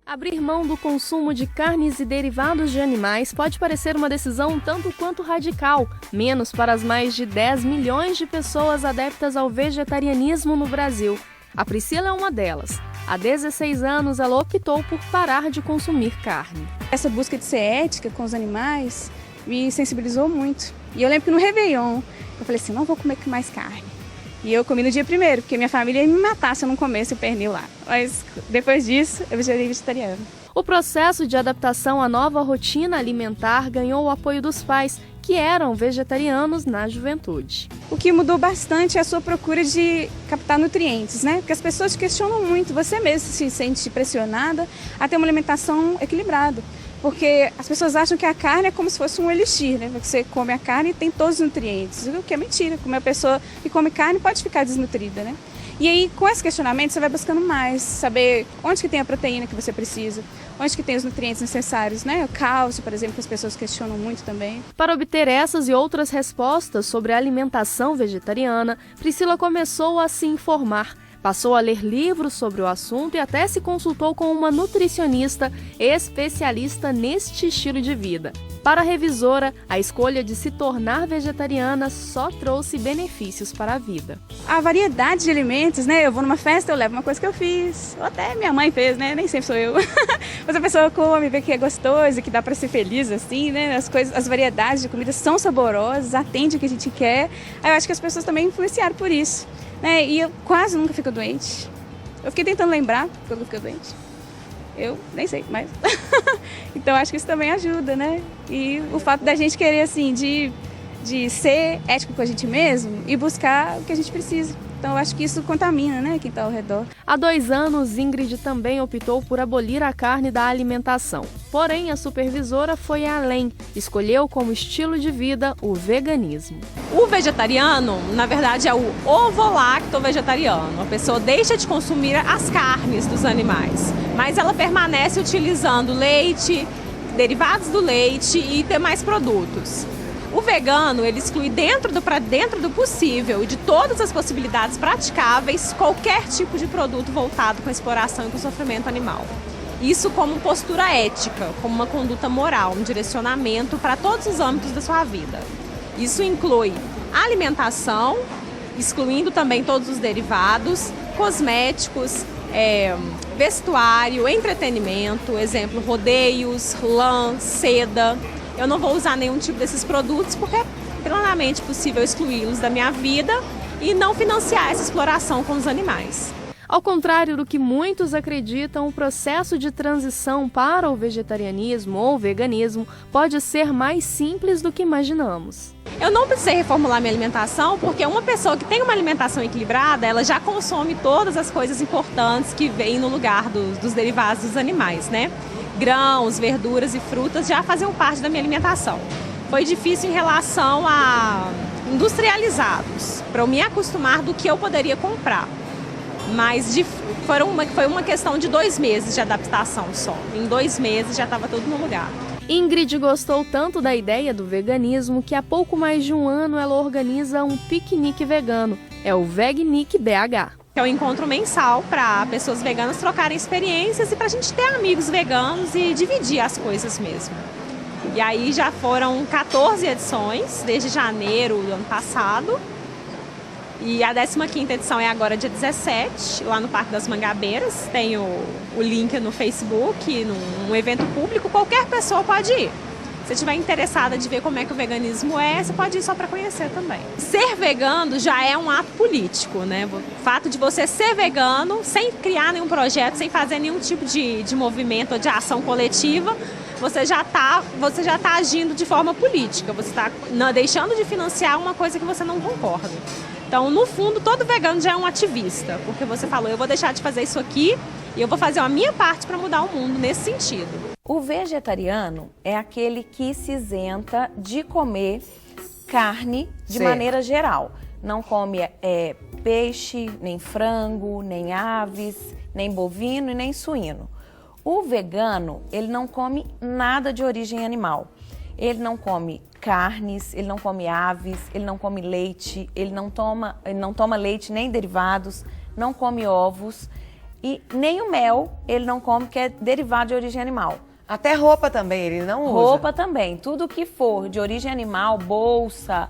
Abrir mão do consumo de carnes e derivados de animais pode parecer uma decisão um tanto quanto radical, menos para as mais de 10 milhões de pessoas adeptas ao vegetarianismo no Brasil. A Priscila é uma delas. Há 16 anos, ela optou por parar de consumir carne. Essa busca de ser ética com os animais me sensibilizou muito. E eu lembro que no Réveillon, eu falei assim, não vou comer mais carne. E eu comi no dia primeiro, porque minha família ia me matar se eu não comesse o pernil lá. Mas depois disso, eu virei vegetariana. O processo de adaptação à nova rotina alimentar ganhou o apoio dos pais, que eram vegetarianos na juventude. O que mudou bastante é a sua procura de captar nutrientes, né? Porque as pessoas te questionam muito, você mesmo se sente pressionada a ter uma alimentação equilibrada. Porque as pessoas acham que a carne é como se fosse um elixir, né? Você come a carne e tem todos os nutrientes, o que é mentira. Como a pessoa que come carne pode ficar desnutrida, né? E aí, com esse questionamento, você vai buscando mais, saber onde que tem a proteína que você precisa, onde que tem os nutrientes necessários, né? O cálcio, por exemplo, que as pessoas questionam muito também. Para obter essas e outras respostas sobre a alimentação vegetariana, Priscila começou a se informar. Passou a ler livros sobre o assunto e até se consultou com uma nutricionista especialista neste estilo de vida. Para a revisora, a escolha de se tornar vegetariana só trouxe benefícios para a vida. A variedade de alimentos, né? Eu vou numa festa, eu levo uma coisa que eu fiz, ou até minha mãe fez, né? Nem sempre sou eu. Mas a pessoa come, vê que é gostoso, que dá para ser feliz assim, né? As variedades de comida são saborosas, atende o que a gente quer. Aí eu acho que as pessoas também influenciaram por isso. E eu quase nunca fico doente. Eu fiquei tentando lembrar quando eu fico doente. Eu nem sei, mas... Então acho que isso também ajuda, né? E o fato da gente querer, assim, de ser ético com a gente mesmo e buscar o que a gente precisa. Então eu acho que isso contamina, né, quem está ao redor. Há 2 anos, Ingrid também optou por abolir a carne da alimentação. Porém, a supervisora foi além. Escolheu como estilo de vida o veganismo. O vegetariano, na verdade, é o ovo-lacto-vegetariano. A pessoa deixa de consumir as carnes dos animais, mas ela permanece utilizando leite, derivados do leite e demais produtos. O vegano, ele exclui dentro do possível e de todas as possibilidades praticáveis qualquer tipo de produto voltado com a exploração e com o sofrimento animal. Isso como postura ética, como uma conduta moral, um direcionamento para todos os âmbitos da sua vida. Isso inclui alimentação, excluindo também todos os derivados, cosméticos, vestuário, entretenimento, exemplo, rodeios, lã, seda. Eu não vou usar nenhum tipo desses produtos porque é plenamente possível excluí-los da minha vida e não financiar essa exploração com os animais. Ao contrário do que muitos acreditam, o processo de transição para o vegetarianismo ou veganismo pode ser mais simples do que imaginamos. Eu não precisei reformular minha alimentação porque uma pessoa que tem uma alimentação equilibrada, ela já consome todas as coisas importantes que vêm no lugar dos derivados dos animais, né? Grãos, verduras e frutas já faziam parte da minha alimentação. Foi difícil em relação a industrializados, para eu me acostumar do que eu poderia comprar. Mas foi uma questão de 2 meses de adaptação só. Em 2 meses já estava tudo no lugar. Ingrid gostou tanto da ideia do veganismo que há pouco mais de 1 ano ela organiza um piquenique vegano. É o Vegnic BH. É um encontro mensal para pessoas veganas trocarem experiências e para a gente ter amigos veganos e dividir as coisas mesmo. E aí já foram 14 edições, desde janeiro do ano passado. E a 15ª edição é agora dia 17, lá no Parque das Mangabeiras. Tem o link no Facebook, num evento público, qualquer pessoa pode ir. Se estiver interessada de ver como é que o veganismo é, você pode ir só para conhecer também. Ser vegano já é um ato político, né? O fato de você ser vegano, sem criar nenhum projeto, sem fazer nenhum tipo de movimento ou de ação coletiva, você já tá agindo de forma política. Você está deixando de financiar uma coisa que você não concorda. Então, no fundo, todo vegano já é um ativista, porque você falou, eu vou deixar de fazer isso aqui e eu vou fazer a minha parte para mudar o mundo nesse sentido. O vegetariano é aquele que se isenta de comer carne de maneira geral. Não come peixe, nem frango, nem aves, nem bovino e nem suíno. O vegano, ele não come nada de origem animal. Ele não come carnes, ele não come aves, ele não come leite, ele não toma leite nem derivados, não come ovos. E nem o mel ele não come, que é derivado de origem animal. Até roupa também ele não usa? Roupa também. Tudo que for de origem animal, bolsa,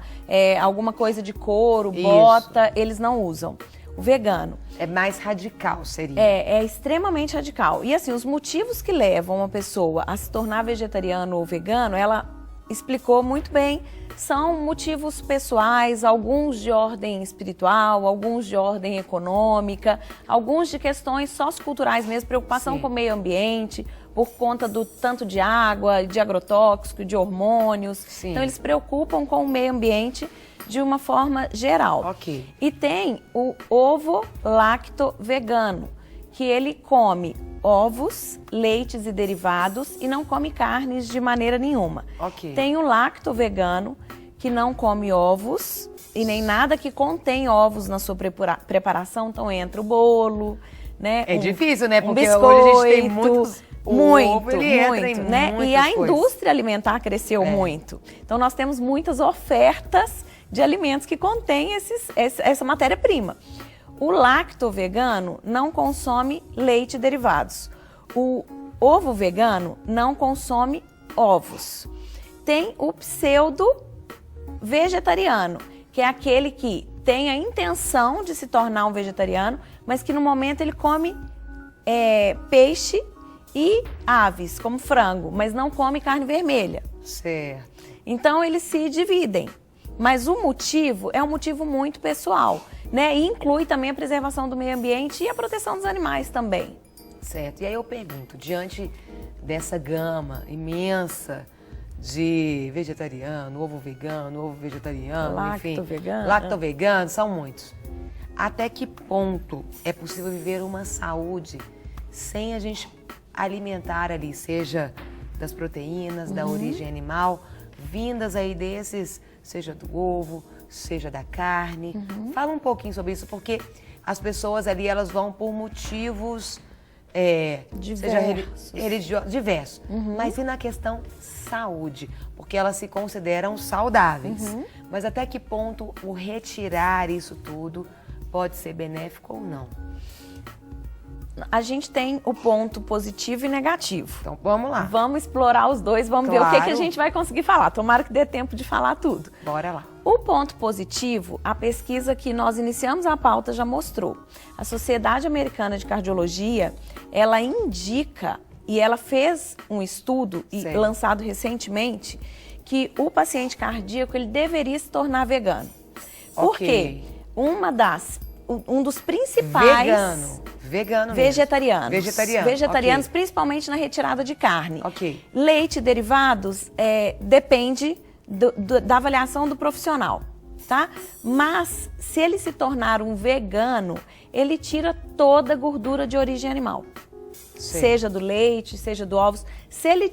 alguma coisa de couro, bota, eles não usam. O vegano. É mais radical, seria? É extremamente radical. E assim, os motivos que levam uma pessoa a se tornar vegetariano ou vegano, ela explicou muito bem, são motivos pessoais, alguns de ordem espiritual, alguns de ordem econômica, alguns de questões socioculturais mesmo, preocupação com o meio ambiente, por conta do tanto de água, de agrotóxico, de hormônios. Sim. Então eles se preocupam com o meio ambiente de uma forma geral. Ok. E tem o ovo lacto vegano, que ele come ovos, leites e derivados e não come carnes de maneira nenhuma. Ok. Tem o lacto vegano, que não come ovos e nem nada que contém ovos na sua preparação. Então entra o bolo, né? É difícil, né? Porque biscoito, hoje a gente tem muitos... Muito, entra em né? E a indústria alimentar cresceu muito. Então nós temos muitas ofertas de alimentos que contêm essa matéria-prima. O lacto vegano não consome leite e derivados. O ovo vegano não consome ovos. Tem o pseudo vegetariano, que é aquele que tem a intenção de se tornar um vegetariano, mas que no momento ele come peixe e aves, como frango, mas não come carne vermelha. Certo. Então eles se dividem. Mas o motivo é um motivo muito pessoal, né? E inclui também a preservação do meio ambiente e a proteção dos animais também. Certo. E aí eu pergunto, diante dessa gama imensa de vegetariano, ovo vegetariano, enfim, lacto vegano, são muitos. Até que ponto é possível viver uma saúde sem a gente alimentar ali, seja das proteínas, da origem animal, vindas aí desses, seja do ovo, seja da carne. Fala um pouquinho sobre isso, porque as pessoas ali, elas vão por motivos religiosos, diversos. Mas e na questão saúde? Porque elas se consideram saudáveis. Mas até que ponto o retirar isso tudo pode ser benéfico ou não? A gente tem o ponto positivo e negativo. Então vamos lá. Vamos explorar os dois, vamos ver o que a gente vai conseguir falar. Tomara que dê tempo de falar tudo. Bora lá. O ponto positivo, a pesquisa que nós iniciamos a pauta já mostrou. A Sociedade Americana de Cardiologia, ela indica, e ela fez um estudo lançado recentemente, que o paciente cardíaco ele deveria se tornar vegano. Por quê? Um dos principais... Vegetarianos, principalmente na retirada de carne. Leite e derivados depende da avaliação do profissional, tá? Mas se ele se tornar um vegano, ele tira toda a gordura de origem animal. Seja do leite, seja do ovos. Se ele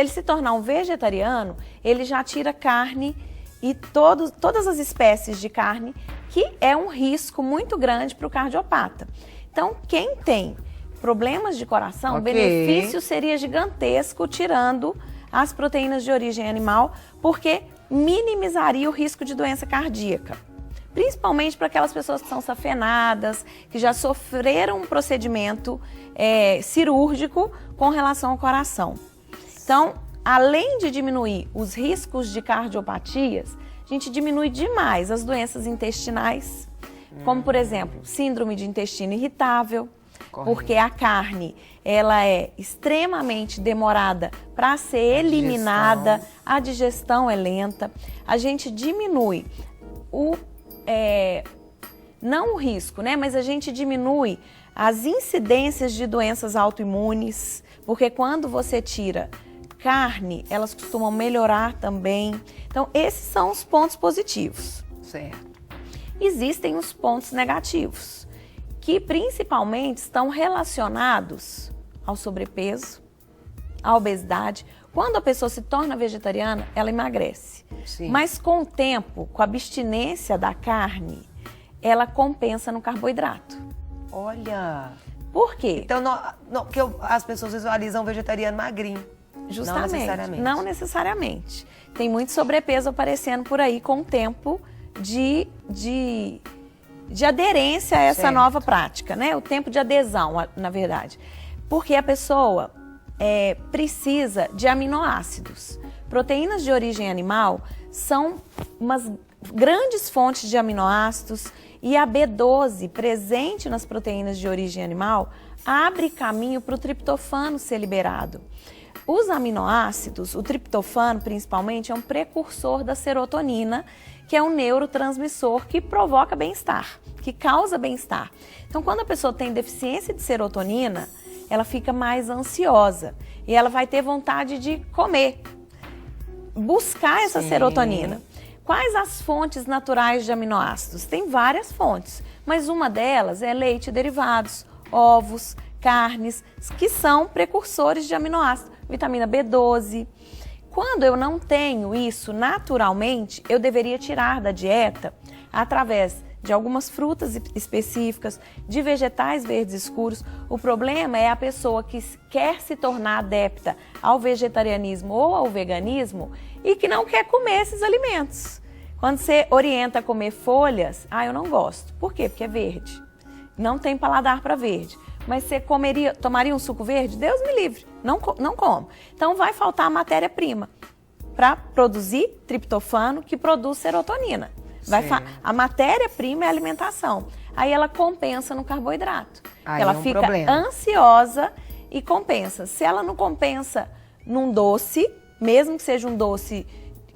se tornar um vegetariano, ele já tira carne e todas as espécies de carne, que é um risco muito grande para o cardiopata. Então, quem tem problemas de coração, o benefício seria gigantesco tirando as proteínas de origem animal, porque minimizaria o risco de doença cardíaca. Principalmente para aquelas pessoas que são safenadas, que já sofreram um procedimento cirúrgico com relação ao coração. Então, além de diminuir os riscos de cardiopatias, a gente diminui demais as doenças intestinais, como, por exemplo, síndrome de intestino irritável, porque a carne ela é extremamente demorada para ser eliminada, a digestão é lenta. A gente diminui não o risco, né? Mas a gente diminui as incidências de doenças autoimunes, porque quando você tira carne, elas costumam melhorar também. Então, esses são os pontos positivos. Certo. Existem os pontos negativos, que principalmente estão relacionados ao sobrepeso, à obesidade. Quando a pessoa se torna vegetariana, ela emagrece. Mas com o tempo, com a abstinência da carne, ela compensa no carboidrato. Olha! Por quê? Então, porque as pessoas visualizam o vegetariano magrinho. Justamente. Não necessariamente. Tem muito sobrepeso aparecendo por aí com o tempo de de aderência a essa nova prática, né? O tempo de adesão, na verdade. Porque a pessoa precisa de aminoácidos. Proteínas de origem animal são umas grandes fontes de aminoácidos e a B12 presente nas proteínas de origem animal abre caminho para o triptofano ser liberado. Os aminoácidos, o triptofano principalmente, é um precursor da serotonina, que é um neurotransmissor que provoca bem-estar, que causa bem-estar. Então, quando a pessoa tem deficiência de serotonina, ela fica mais ansiosa e ela vai ter vontade de comer, buscar essa serotonina. Quais as fontes naturais de aminoácidos? Tem várias fontes, mas uma delas é leite e derivados, ovos, carnes, que são precursores de aminoácidos, vitamina B12. Quando eu não tenho isso naturalmente, eu deveria tirar da dieta através de algumas frutas específicas, de vegetais verdes escuros. O problema é a pessoa que quer se tornar adepta ao vegetarianismo ou ao veganismo e que não quer comer esses alimentos. Quando você orienta a comer folhas, eu não gosto. Por quê? Porque é verde. Não tem paladar para verde. Mas você tomaria um suco verde? Deus me livre, não como. Então vai faltar a matéria-prima para produzir triptofano, que produz serotonina. A matéria-prima é a alimentação. Aí ela compensa no carboidrato. Ela fica ansiosa e compensa. Se ela não compensa num doce, mesmo que seja um doce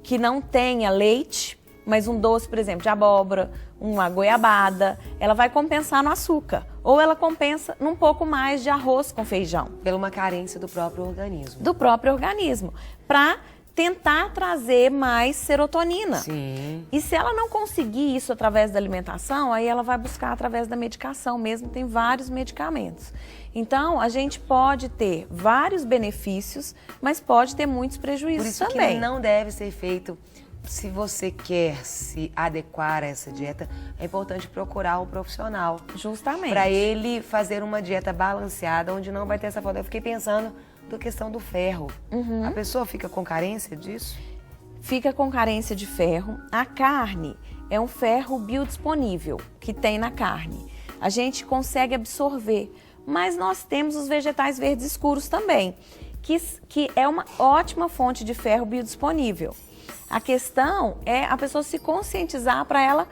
que não tenha leite, mas um doce, por exemplo, de abóbora, uma goiabada, ela vai compensar no açúcar. Ou ela compensa num pouco mais de arroz com feijão. Pela uma carência do próprio organismo. Do próprio organismo. Para tentar trazer mais serotonina. Sim. E se ela não conseguir isso através da alimentação, aí ela vai buscar através da medicação mesmo, tem vários medicamentos. Então, a gente pode ter vários benefícios, mas pode ter muitos prejuízos também. Por isso que não deve ser feito. Se você quer se adequar a essa dieta, é importante procurar um profissional. Justamente. Para ele fazer uma dieta balanceada, onde não vai ter essa falta. Eu fiquei pensando da questão do ferro. A pessoa fica com carência disso? Fica com carência de ferro. A carne é um ferro biodisponível que tem na carne. A gente consegue absorver, mas nós temos os vegetais verdes escuros também, que é uma ótima fonte de ferro biodisponível. A questão é a pessoa se conscientizar para ela,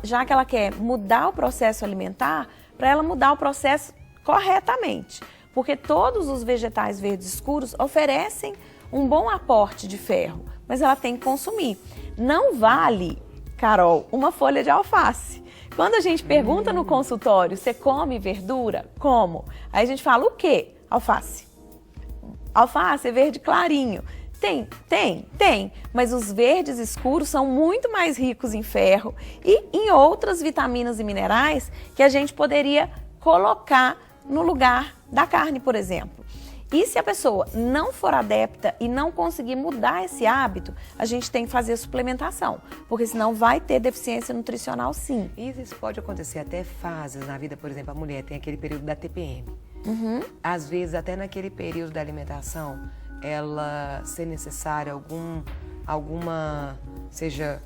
já que ela quer mudar o processo alimentar, para ela mudar o processo corretamente. Porque todos os vegetais verdes escuros oferecem um bom aporte de ferro, mas ela tem que consumir. Não vale, Carol, uma folha de alface. Quando a gente pergunta no consultório, você come verdura? Como? Aí a gente fala, o quê? Alface. Alface é verde clarinho. Tem, mas os verdes escuros são muito mais ricos em ferro e em outras vitaminas e minerais que a gente poderia colocar no lugar da carne, por exemplo. E se a pessoa não for adepta e não conseguir mudar esse hábito, a gente tem que fazer suplementação, porque senão vai ter deficiência nutricional sim. E isso pode acontecer até fases na vida, por exemplo, a mulher tem aquele período da TPM. Às vezes, até naquele período da alimentação, ela ser necessária alguma, seja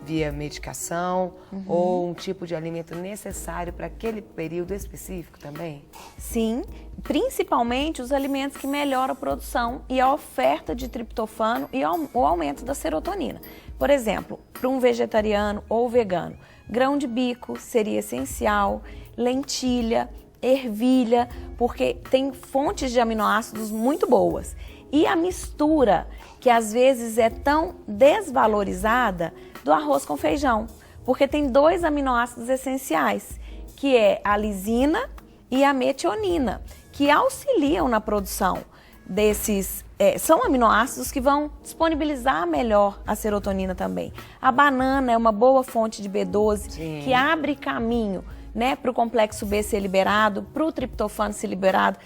via medicação ou um tipo de alimento necessário para aquele período específico também? Sim, principalmente os alimentos que melhoram a produção e a oferta de triptofano e o aumento da serotonina. Por exemplo, para um vegetariano ou vegano, grão de bico seria essencial, lentilha, ervilha, porque tem fontes de aminoácidos muito boas. E a mistura, que às vezes é tão desvalorizada, do arroz com feijão, porque tem 2 aminoácidos essenciais, que é a lisina e a metionina, que auxiliam na produção desses, são aminoácidos que vão disponibilizar melhor a serotonina também. A banana é uma boa fonte de B12, Sim. que abre caminho, né, para o complexo B ser liberado, para o triptofano ser liberado.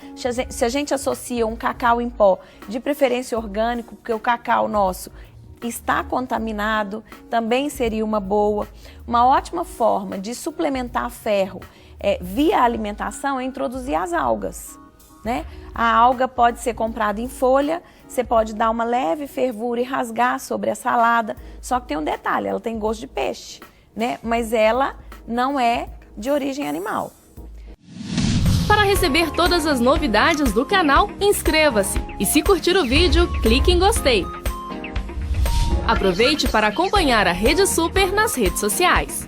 Se a gente associa um cacau em pó, de preferência orgânico, porque o cacau nosso está contaminado, também seria uma boa. Uma ótima forma de suplementar ferro via alimentação é introduzir as algas, né? A alga pode ser comprada em folha, você pode dar uma leve fervura e rasgar sobre a salada, só que tem um detalhe, ela tem gosto de peixe. né? Mas ela não é de origem animal. Para receber todas as novidades do canal, inscreva-se e se curtir o vídeo, clique em gostei. Aproveite para acompanhar a Rede Super nas redes sociais.